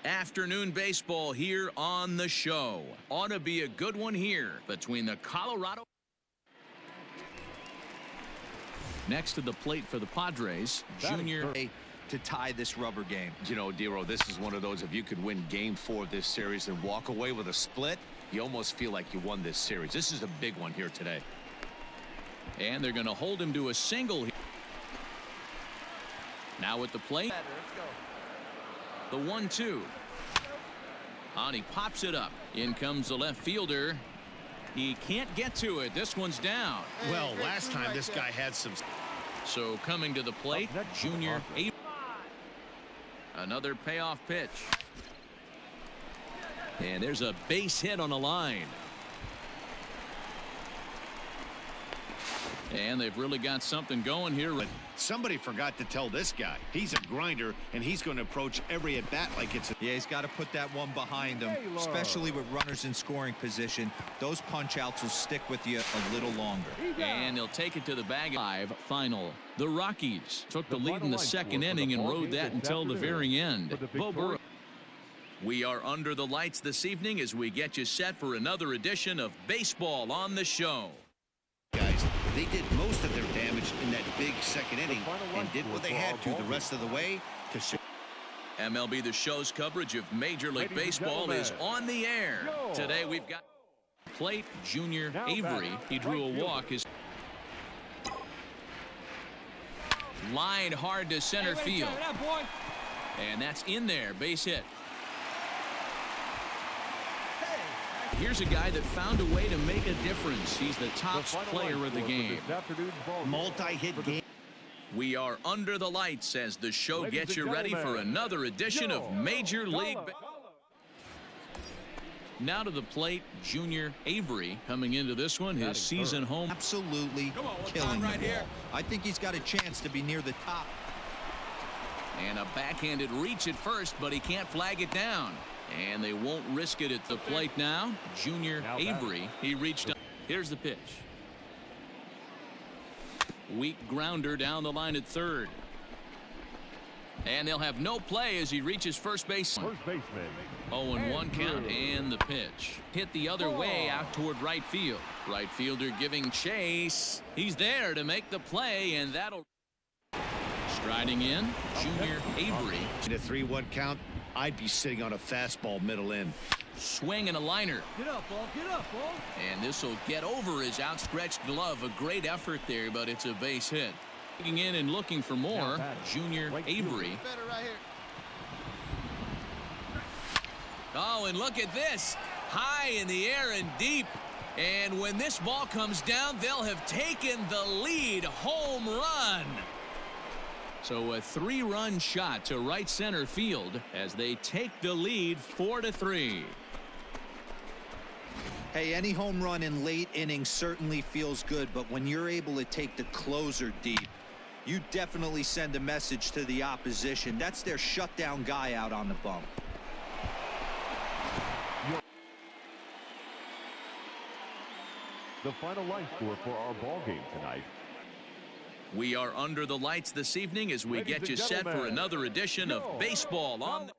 Afternoon baseball here on the show. Ought to be a good one here between the Colorado. Next to the plate for the Padres, Junior. To tie this rubber game. You know, Dero, this is one of those, if you could win game 4 of this series and walk away with a split, you almost feel like you won this series. This is a big one here today. And they're going to hold him to a single. Now at the plate. The 1-2. And he pops it up. In comes the left fielder. He can't get to it. This one's down. Well, last time this guy had some. So coming to the plate, Junior Avery. Another payoff pitch. And there's a base hit on the line. And they've really got something going here. But somebody forgot to tell this guy he's a grinder and he's going to approach every at bat like it's a. Yeah, he's got to put that one behind him, especially with runners in scoring position. Those punch outs will stick with you a little longer. And he'll take it to the bag. 5 final. The Rockies took the lead in the second inning and rode that until the very end. We are under the lights this evening as we get you set for another edition of Baseball on the Show. Guys, they did most of their damage in that big second inning and did what they had to the rest of the way to. MLB The Show's coverage of Major League Baseball is on the air. Today we've got plate Junior Avery. He drew a walk. His line hard to center field. And that's in there. Base hit. Here's a guy that found a way to make a difference. He's the top player of the game. Multi-hit game. We are under the lights as the show gets you ready for another edition of Major League. Now to the plate, Junior Avery coming into this one, his season home. Absolutely killing the ball. I think he's got a chance to be near the top. And a backhanded reach at first, but he can't flag it down. And they won't risk it at the plate now. Junior Avery, he reached up. Here's the pitch. Weak grounder down the line at third. And they'll have no play as he reaches first base. 0-1 count and the pitch. Hit the other way out toward right field. Right fielder giving chase. He's there to make the play, and that'll. Striding in, Junior Avery. In a 3-1 count, I'd be sitting on a fastball middle in. Swing and a liner. Get up, ball. Get up, ball. And this will get over his outstretched glove. A great effort there, but it's a base hit. Looking in and looking for more, Junior Avery. Oh, and look at this. High in the air and deep. And when this ball comes down, they'll have taken the lead. Home run. So a 3-run shot to right center field as they take the lead 4-3. Hey, any home run in late innings certainly feels good, but when you're able to take the closer deep, you definitely send a message to the opposition. That's their shutdown guy out on the bump. The final line score for our ball game tonight. We are under the lights this evening as we get you set for another edition of Baseball on the.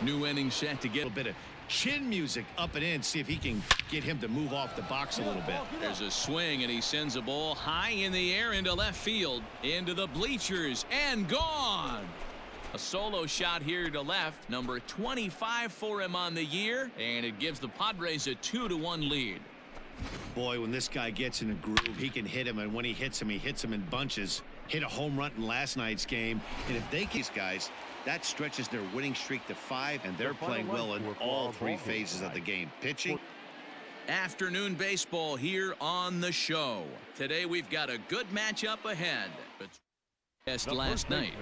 New inning set to get a bit of chin music up and in, see if he can get him to move off the box a little bit. There's a swing and he sends a ball high in the air into left field, into the bleachers, and gone. A solo shot here to left, number 25 for him on the year, and it gives the Padres a 2-1 lead. Boy, when this guy gets in a groove, he can hit him, and when he hits him in bunches. Hit a home run in last night's game, and if they these guys, that stretches their winning streak to 5, and they're playing well in all 3 phases of the game. Pitching. Afternoon baseball here on the show. Today we've got a good matchup ahead. But last night.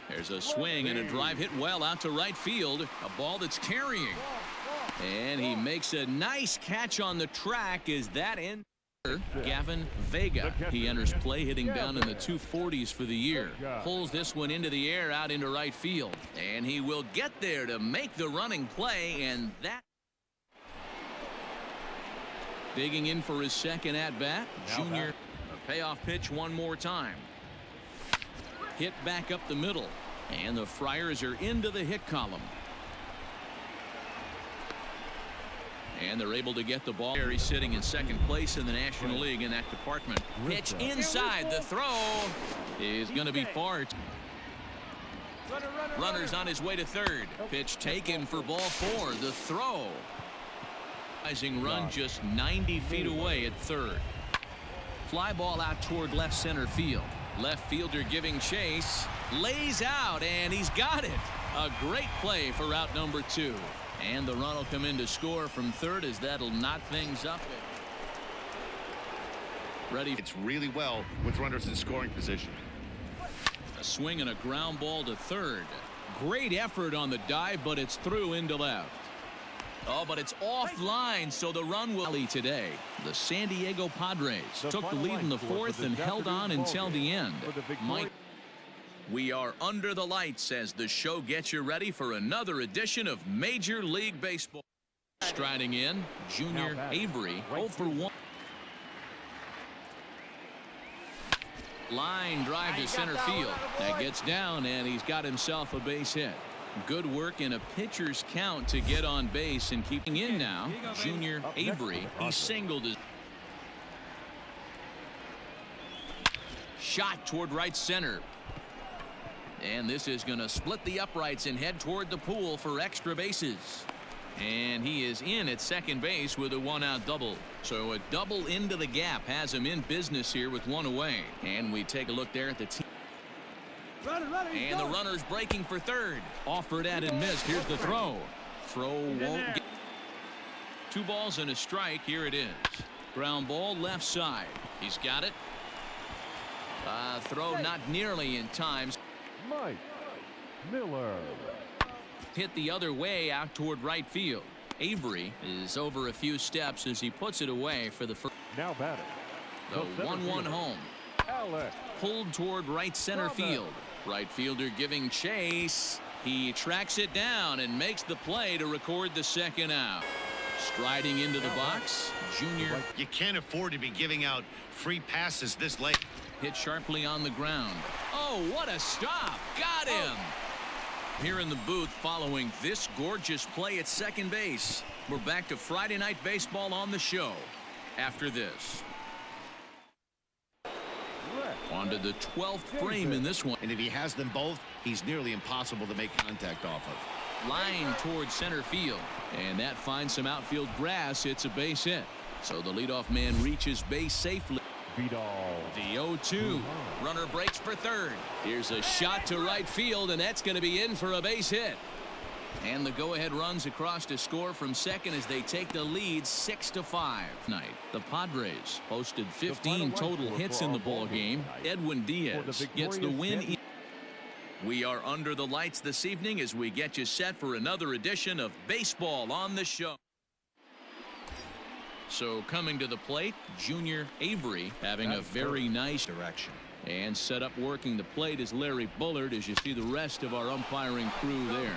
There's a swing and a drive hit well out to right field. A ball that's carrying. And he makes a nice catch on the track. Is that in? Gavin Vega. He enters play hitting down in the 240s for the year. Pulls this one into the air out into right field. And he will get there to make the running play. And that. Digging in for his second at bat. Junior. A payoff pitch one more time. Hit back up the middle. And the Friars are into the hit column. And they're able to get the ball. He's sitting in second place in the National League in that department. Pitch inside. The throw is going to be far. Runner's on his way to third. Pitch taken for ball 4. The throw. Rising run just 90 feet away at third. Fly ball out toward left center field. Left fielder giving chase. Lays out, and he's got it. A great play for route number 2. And the run will come in to score from third as that'll knot things up. Ready. It's really well with runners in scoring position. A swing and a ground ball to third. Great effort on the dive, but it's through into left. Oh, but it's offline, so the run will be today. The San Diego Padres took the lead in the fourth and held on until the end. We are under the lights as the show gets you ready for another edition of Major League Baseball. Striding in, Junior Avery, 0 for 1. Line drive to center field. That gets down, and he's got himself a base hit. Good work in a pitcher's count to get on base and keeping in now. Junior Avery, he singled his shot toward right center. And this is going to split the uprights and head toward the pool for extra bases. And he is in at second base with a 1-out double. So a double into the gap has him in business here with 1 away. And we take a look there at the team. And the runner's breaking for third. Offered at and missed. Here's the throw. Throw won't get. 2 balls and a strike. Here it is. Ground ball left side. He's got it. Throw not nearly in time. Mike Miller. Hit the other way out toward right field. Avery is over a few steps as he puts it away for the first. Now batting. The 1-1 home. Alex. Pulled toward right center field. Right fielder giving chase. He tracks it down and makes the play to record the second out. Striding into the box, Junior. You can't afford to be giving out free passes this late. Hit sharply on the ground. Oh, what a stop. Got him. Here in the booth following this gorgeous play at second base. We're back to Friday Night Baseball on the show after this. On to the 12th frame in this one. And if he has them both, he's nearly impossible to make contact off of. Line towards center field. And that finds some outfield grass. It's a base hit. So the leadoff man reaches base safely. The 0-2. Runner breaks for third. Here's a shot to right field, and that's going to be in for a base hit. And the go-ahead runs across to score from second as they take the lead 6-5 tonight. The Padres posted 15 total hits in the ball game. Edwin Diaz gets the win. We are under the lights this evening as we get you set for another edition of Baseball on the Show. So coming to the plate, Junior Avery having a very nice direction. And set up working the plate is Larry Bullard as you see the rest of our umpiring crew there.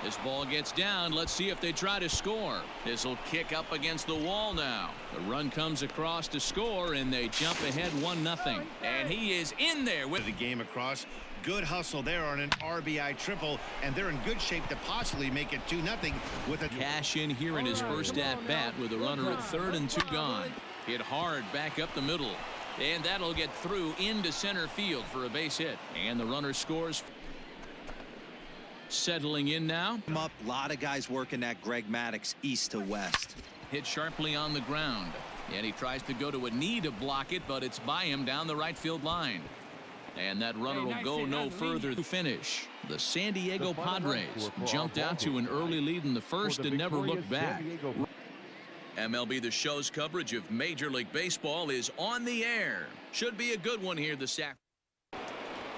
This ball gets down. Let's see if they try to score. This will kick up against the wall now. The run comes across to score and they jump ahead 1-0. And he is in there with the game across. Good hustle there on an RBI triple, and they're in good shape to possibly make it 2-0 with a cash in here in his first at bat with a runner at third and 2 gone. Hit hard back up the middle, and that'll get through into center field for a base hit. And the runner scores. Settling in now. A lot of guys working that Greg Maddux east to west. Hit sharply on the ground, and he tries to go to a knee to block it, but it's by him down the right field line. And that runner will go no further to finish. The San Diego Padres jumped out to an early lead in the first and never looked back. MLB The Show's coverage of Major League Baseball is on the air. Should be a good one here this afternoon.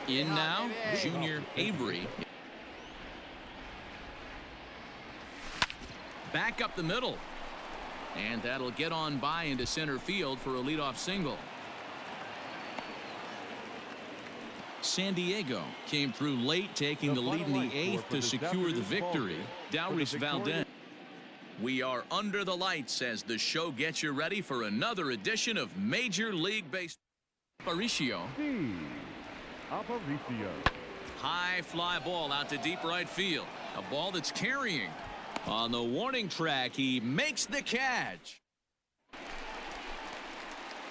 In now, Junior Avery. Back up the middle. And that'll get on by into center field for a leadoff single. San Diego came through late, taking the lead in the 8th to secure the victory. Dauris Valdez. We are under the lights as the show gets you ready for another edition of Major League Baseball. Aparicio. High fly ball out to deep right field. A ball that's carrying. On the warning track, he makes the catch.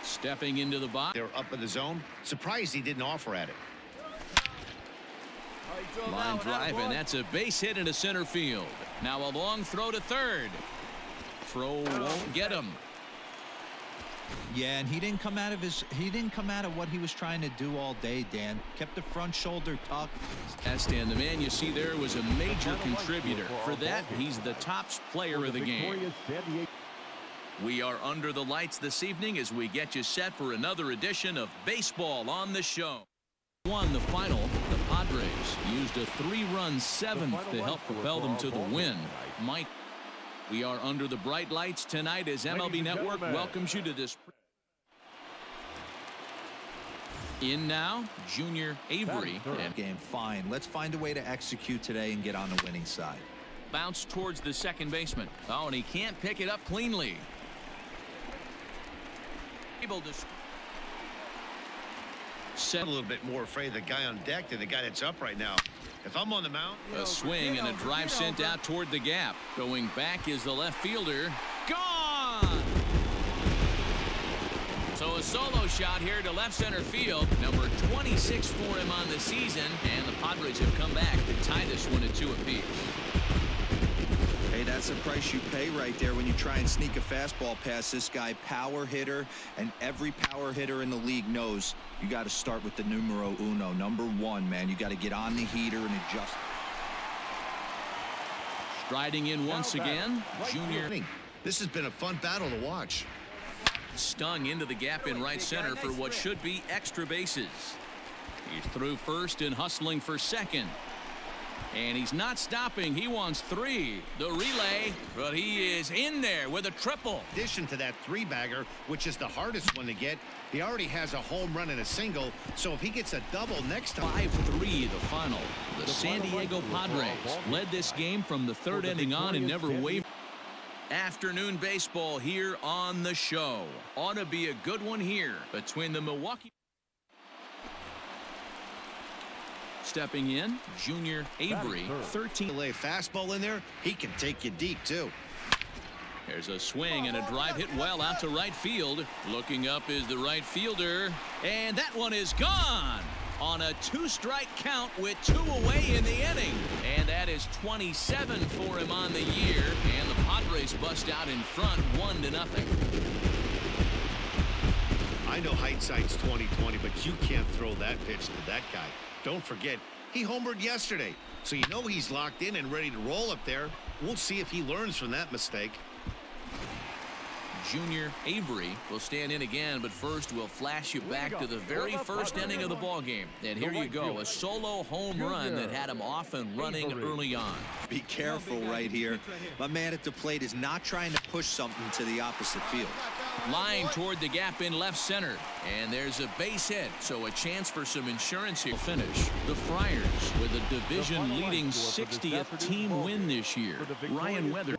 Stepping into the box. They're up in the zone. Surprised he didn't offer at it. Line drive, and that's a base hit into center field. Now a long throw to third. Throw won't get him. Yeah, and he didn't come out of what he was trying to do all day, Dan. Kept the front shoulder tucked. And the man you see there was a major contributor. For that, he's the top player of the game. We are under the lights this evening as we get you set for another edition of Baseball on the Show. Won the final. The Padres used a 3-run seventh to help propel them to the win. Mike, we are under the bright lights tonight as MLB Network welcomes you to this. In now, Junior Avery. And Game fine. Let's find a way to execute today and get on the winning side. bounce towards the second baseman. Oh, and he can't pick it up cleanly. Able to set a little bit more afraid of the guy on deck than the guy that's up right now. If I'm on the mound, a swing and a drive sent out toward the gap. Going back is the left fielder. Gone. So a solo shot here to left center field. Number 26 for him on the season, and the Padres have come back to tie this one at 2 apiece. Hey, that's the price you pay right there when you try and sneak a fastball past this guy. Power hitter, and every power hitter in the league knows you got to start with the numero uno, number 1, man. You got to get on the heater and adjust. Striding in once again, Junior. This has been a fun battle to watch. Stung into the gap in right center for what should be extra bases. He's through first and hustling for second. And he's not stopping. He wants 3. The relay, but he is in there with a triple. In addition to that 3-bagger, which is the hardest one to get, he already has a home run and a single. So if he gets a double next time. 5-3 the final. The San Diego Padres led this game from the 3rd inning on and never wavered. Afternoon baseball here on the show. Ought to be a good one here between the Milwaukee. Stepping in, Junior Avery, 13. Lay fastball in there, he can take you deep too. There's a swing and a drive hit well out to right field. Looking up is the right fielder, and that one is gone on a 2-strike count with 2 away in the inning. And that is 27 for him on the year, and the Padres bust out in front 1-0. I know hindsight's 20/20, but you can't throw that pitch to that guy. Don't forget, he homered yesterday, so you know he's locked in and ready to roll up there. We'll see if he learns from that mistake. Junior Avery will stand in again, but first we'll flash you back to the very first inning of the ball game. And here you go, a solo home run that had him off and running early on. Be careful right here. My man at the plate is not trying to push something to the opposite field. Line toward the gap in left center, and there's a base hit, so a chance for some insurance here. Finish. The Friars with a division-leading 60th team win this year. Ryan Weather.